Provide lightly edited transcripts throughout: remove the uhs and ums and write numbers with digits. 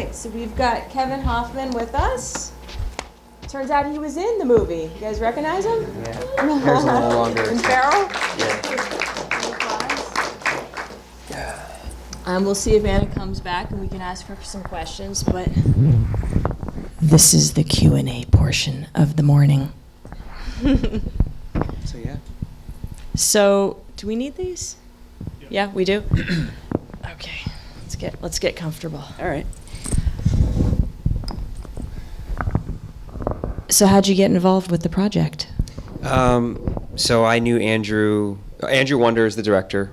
right, so we've got Kevin Hoffman with us. Turns out he was in the movie. You guys recognize him? Yeah. Hair's a little longer. And Farrell? Yeah. We'll see if Anna comes back and we can ask her some questions, but this is the Q&A portion of the morning. So yeah. So, do we need these? Yeah, we do? Okay, let's get comfortable. All right. So how'd you get involved with the project? So I knew Andrew. Andrew Wonder is the director.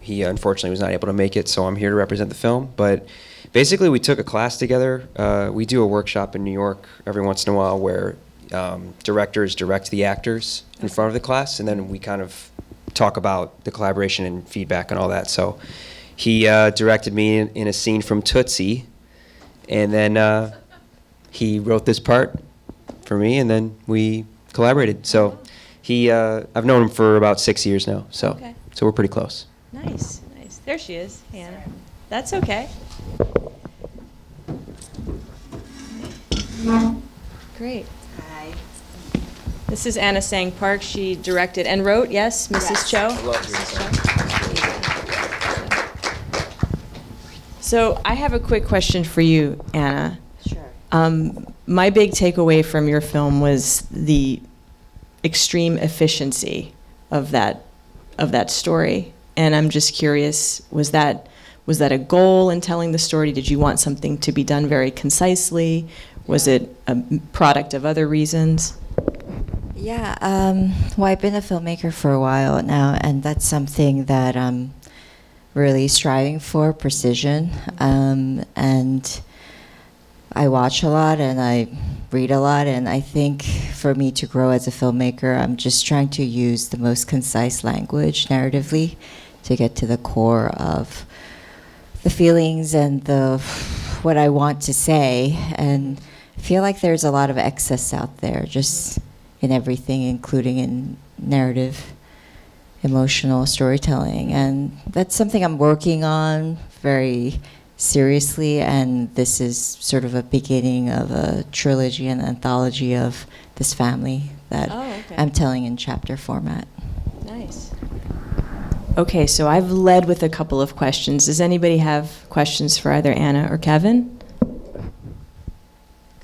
He unfortunately was not able to make it, so I'm here to represent the film. But basically, we took a class together. We do a workshop in New York every once in a while where directors direct the actors in front of the class, and then we kind of talk about the collaboration and feedback and all that. So he directed me in a scene from Tootsie, and then he wrote this part for me, and then we collaborated. So I've known him for about 6 years now, so Okay. so we're pretty close. Nice. There she is, Hannah. That's okay. Great. Hi. This is Anna Sang Park. She directed and wrote, yes, Mrs. Cho? I love So I have a quick question for you, Anna. Sure. My big takeaway from your film was the extreme efficiency of that story, and I'm just curious: was that a goal in telling the story? Did you want something to be done very concisely? Was it a product of other reasons? Yeah, well, I've been a filmmaker for a while now, and that's something that I'm really striving for, precision. And I watch a lot and I read a lot, and I think for me to grow as a filmmaker, I'm just trying to use the most concise language narratively to get to the core of the feelings and what I want to say. And I feel like there's a lot of excess out there, just in everything, including in narrative, emotional storytelling. And that's something I'm working on very seriously, and this is sort of a beginning of a trilogy and anthology of this family that I'm telling in chapter format. Nice. Okay, so I've led with a couple of questions. Does anybody have questions for either Anna or Kevin?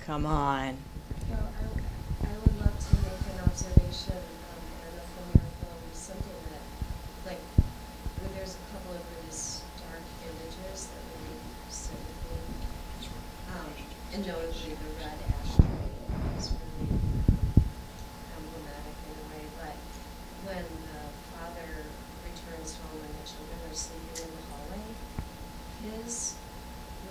Come on. Well, I would love to make an observation, Anna, from your film, something that, like, there's a couple of really stark images that really sit with me. And notably the red ashtray is really emblematic in a way. But when the father returns home and the children are sleeping in the hallway, his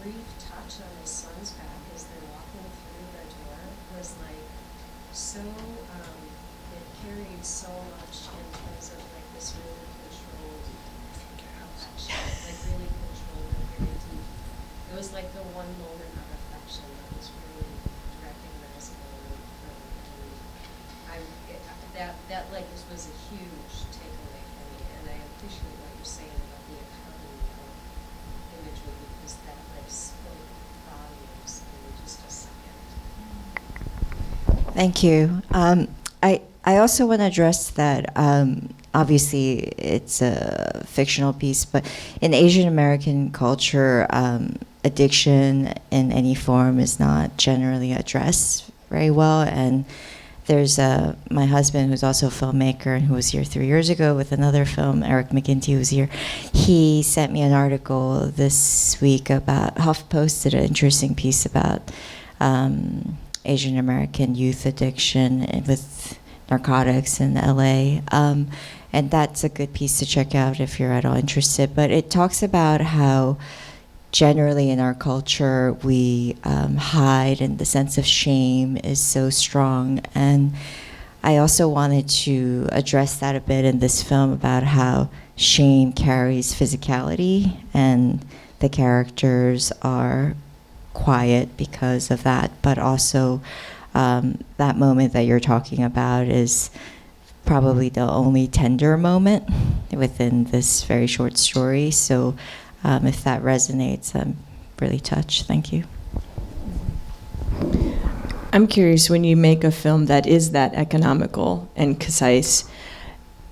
brief touch on his son's back as they're walking through the door was like so, it carried so much in terms of like this really controlled affection, like really controlled and very deep. It was like the one moment of affection that was really recognizable in the film. And that like this was a huge takeaway for me, and I appreciate what you're saying about the economy of imagery, because that like spoke volumes in just a second. Thank you. I also want to address that, obviously it's a fictional piece, but in Asian American culture, addiction in any form is not generally addressed very well. And there's my husband, who's also a filmmaker and who was here 3 years ago with another film, Eric McGinty, who's here. He sent me an article this week about, Huff posted an interesting piece about Asian American youth addiction with narcotics in LA. And that's a good piece to check out if you're at all interested. But it talks about how generally in our culture we hide, and the sense of shame is so strong. And I also wanted to address that a bit in this film about how shame carries physicality, and the characters are quiet because of that, but also that moment that you're talking about is probably the only tender moment within this very short story. So if that resonates, I'm really touch. Thank you. I'm curious, when you make a film that is that economical and concise,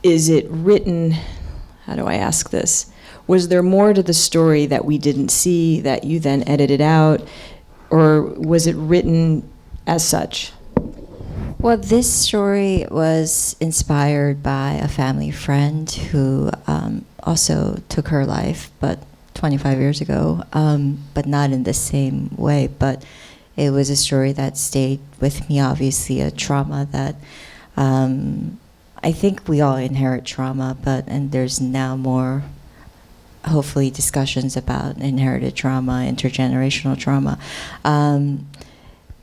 is it written, how do I ask this? Was there more to the story that we didn't see that you then edited out, or was it written as such? Well, this story was inspired by a family friend who also took her life, but 25 years ago, but not in the same way. But it was a story that stayed with me, obviously, a trauma that I think we all inherit trauma, and there's now more, hopefully, discussions about inherited trauma, intergenerational trauma.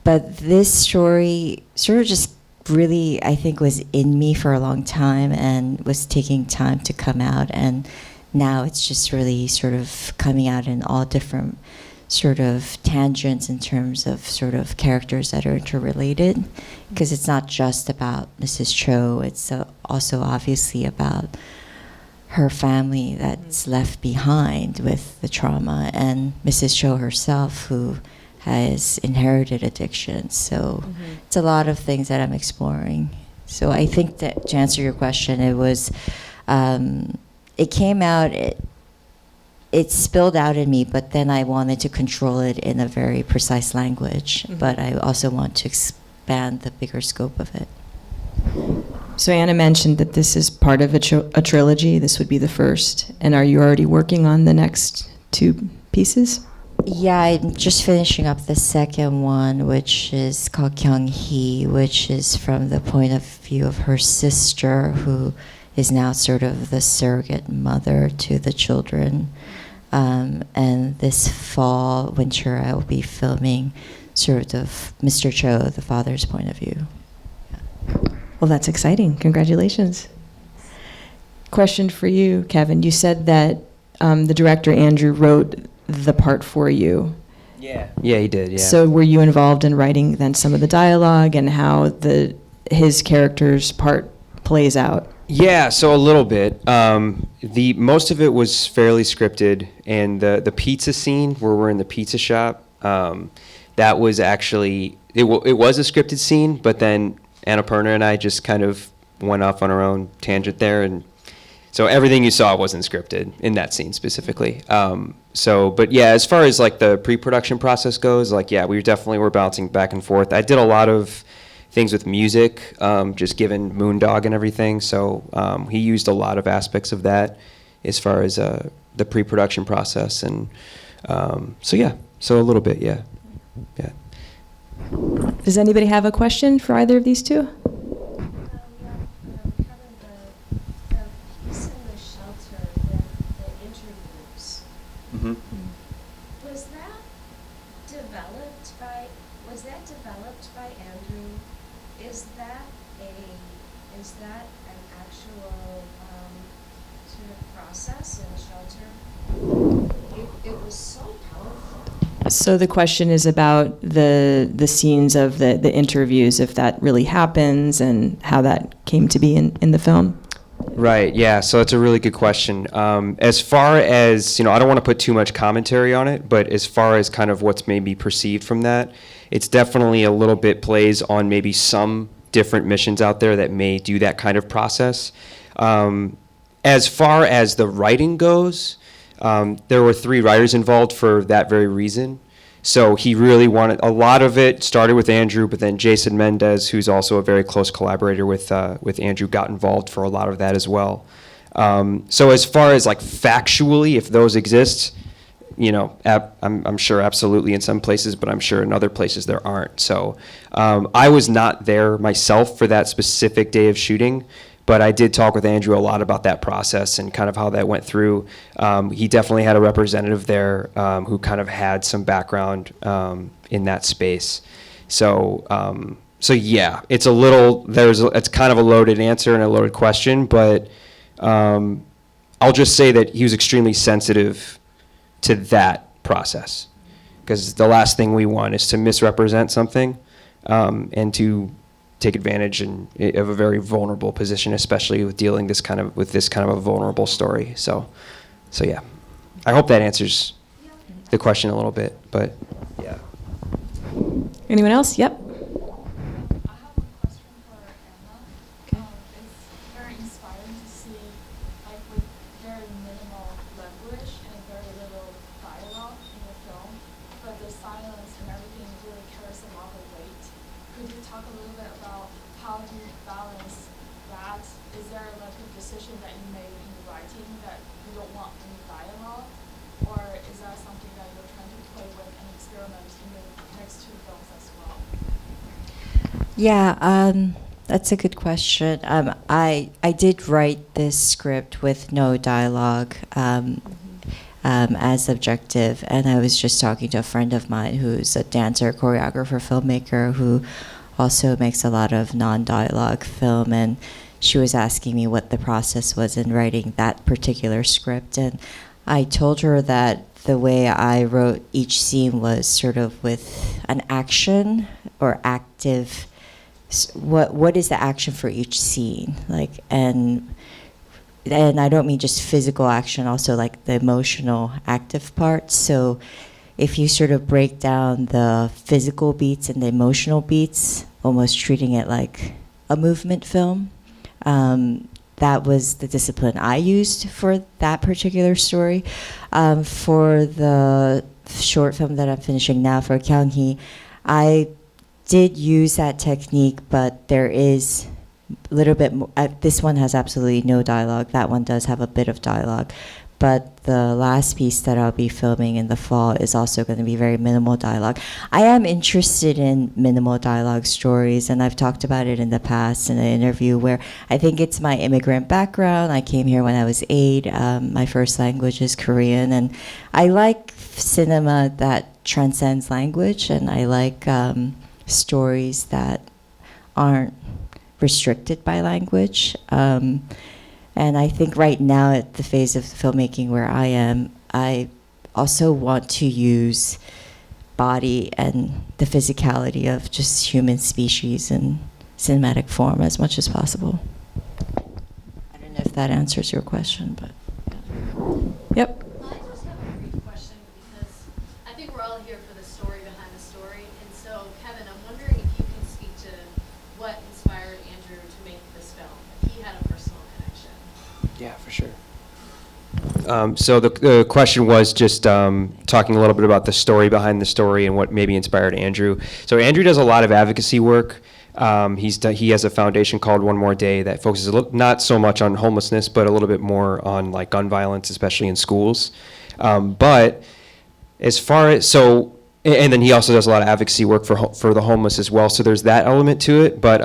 But this story sort of just really, I think, was in me for a long time and was taking time to come out. And now it's just really sort of coming out in all different sort of tangents in terms of sort of characters that are interrelated. Because it's not just about Mrs. Cho, it's also obviously about her family that's left behind with the trauma, and Mrs. Cho herself, who has inherited addiction. So it's a lot of things that I'm exploring. So I think that to answer your question, it was, it came out, it spilled out in me, but then I wanted to control it in a very precise language. But I also want to expand the bigger scope of it. So Anna mentioned that this is part of a trilogy. This would be the first. And are you already working on the next two pieces? Yeah, I'm just finishing up the second one, which is called Kyung-hee, which is from the point of view of her sister, who is now sort of the surrogate mother to the children. And this fall, winter, I will be filming sort of Mr. Cho, the father's point of view. Well, that's exciting. Congratulations. Question for you, Kevin. You said that the director, Andrew, wrote the part for you. Yeah, he did, yeah. So were you involved in writing then some of the dialogue and how his character's part plays out? Yeah, so a little bit. The most of it was fairly scripted, and the pizza scene where we're in the pizza shop, that was actually, it was a scripted scene, but then Annapurna and I just kind of went off on our own tangent there, and so everything you saw wasn't scripted in that scene specifically. But yeah, as far as like the pre-production process goes, like yeah, we definitely were bouncing back and forth. I did a lot of things with music, just given Moondog and everything. So he used a lot of aspects of that as far as the pre-production process, and so a little bit, yeah. Does anybody have a question for either of these two? developed by Andrew? Is that an actual sort of process in Shelter? It was so powerful. So the question is about the scenes of the interviews, if that really happens, and how that came to be in the film. Right, yeah, so it's a really good question. As far as, I don't want to put too much commentary on it, but as far as kind of what's maybe perceived from that, it's definitely a little bit plays on maybe some different missions out there that may do that kind of process. As far as the writing goes, there were 3 writers involved for that very reason. So he really wanted, a lot of it started with Andrew, but then Jason Mendez, who's also a very close collaborator with Andrew, got involved for a lot of that as well. So as far as like factually, if those exist, I'm sure absolutely in some places, but I'm sure in other places there aren't. So I was not there myself for that specific day of shooting, but I did talk with Andrew a lot about that process and kind of how that went through. He definitely had a representative there who kind of had some background in that space. So yeah, it's it's kind of a loaded answer and a loaded question, but I'll just say that he was extremely sensitive to that process, because the last thing we want is to misrepresent something and to take advantage of a very vulnerable position, especially with dealing with this kind of a vulnerable story. So yeah, I hope that answers the question a little bit, but yeah. Anyone else? Yep. I have a question for Anna. Okay. It's very inspiring to see, like, with very minimal language and very little dialogue in the film, but the silence and everything really carries a lot of weight. Could you talk a little bit about how do you balance that? Is there like a decision that you made in the writing that you don't want any dialogue, or is that something that you're trying to play with and experiment in the next two films as well? Yeah, that's a good question. I did write this script with no dialogue as objective, and I was just talking to a friend of mine who's a dancer, choreographer, filmmaker who also makes a lot of non-dialogue film, and she was asking me what the process was in writing that particular script, and I told her that the way I wrote each scene was sort of with an action or active. What is the action for each scene, like, and I don't mean just physical action, also like the emotional active part. So if you sort of break down the physical beats and the emotional beats, almost treating it like a movement film, that was the discipline I used for that particular story. For the short film that I'm finishing now for Kyunghee, I did use that technique, but there is a little bit more. This one has absolutely no dialogue. That one does have a bit of dialogue. But the last piece that I'll be filming in the fall is also going to be very minimal dialogue. I am interested in minimal dialogue stories, and I've talked about it in the past in an interview where I think it's my immigrant background. I came here when I was 8. My first language is Korean, and I like cinema that transcends language, and I like stories that aren't restricted by language. And I think right now at the phase of filmmaking where I am, I also want to use body and the physicality of just human species in cinematic form as much as possible. I don't know if that answers your question, but. Yep. I just have a brief question because I think we're all here for the story behind the story. And so, Kevin, I'm wondering if you can speak to what inspired Andrew to make this film. If he had a personal connection. Yeah, for sure. So the question was just talking a little bit about the story behind the story and what maybe inspired Andrew. So Andrew does a lot of advocacy work. He has a foundation called One More Day that focuses not so much on homelessness, but a little bit more on like gun violence, especially in schools. But as far as and then he also does a lot of advocacy work for the homeless as well. So there's that element to it. But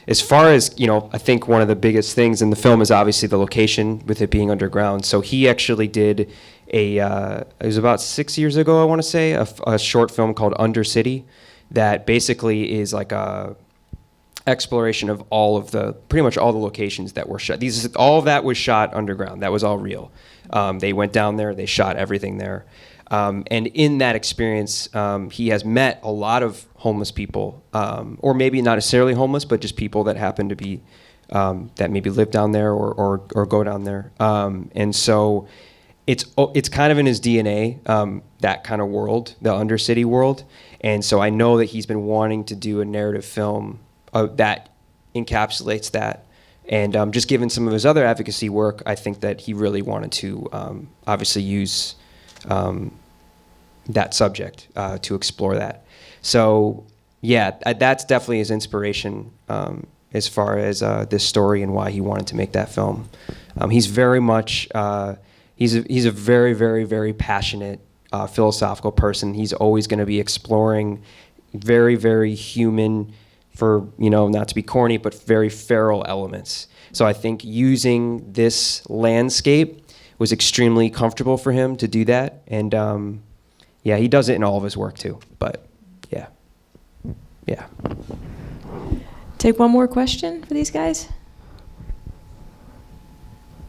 as far as, I think one of the biggest things in the film is obviously the location with it being underground. So he actually did it was about 6 years ago, I want to say, a short film called Undercity that basically is like a exploration of pretty much all the locations that were shot. All of that was shot underground. That was all real. They went down there, they shot everything there. And in that experience, he has met a lot of homeless people, or maybe not necessarily homeless, but just people that happen to be, that maybe live down there or go down there. And so it's kind of in his DNA, that kind of world, the Undercity world. And so I know that he's been wanting to do a narrative film that encapsulates that. And just given some of his other advocacy work, I think that he really wanted to obviously use that subject to explore that. So yeah, that's definitely his inspiration as far as this story and why he wanted to make that film. He's very much he's a very, very, very passionate philosophical person. He's always going to be exploring very, very human, for not to be corny, but very feral elements. So I think using this landscape was extremely comfortable for him to do that. And yeah, he does it in all of his work too. But yeah. Take one more question for these guys.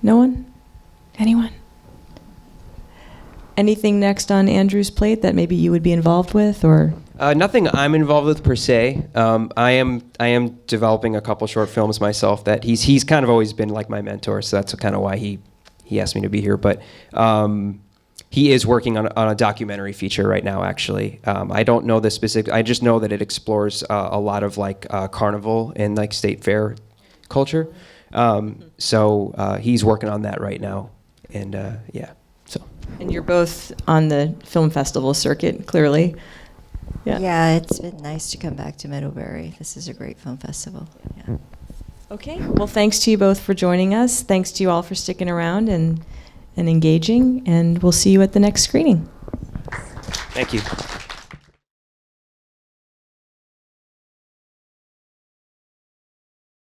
No one? Anyone? Anything next on Andrew's plate that maybe you would be involved with, or? Nothing I'm involved with per se. I am developing a couple short films myself that he's kind of always been like my mentor, so that's kind of why he asked me to be here. But he is working on a documentary feature right now, actually. I don't know the specific, I just know that it explores a lot of like carnival and like state fair culture. So he's working on that right now. And yeah, so. And you're both on the film festival circuit, clearly. Yeah, it's been nice to come back to Middlebury. This is a great film festival. Yeah. Okay, well, thanks to you both for joining us. Thanks to you all for sticking around and engaging, and we'll see you at the next screening. Thank you.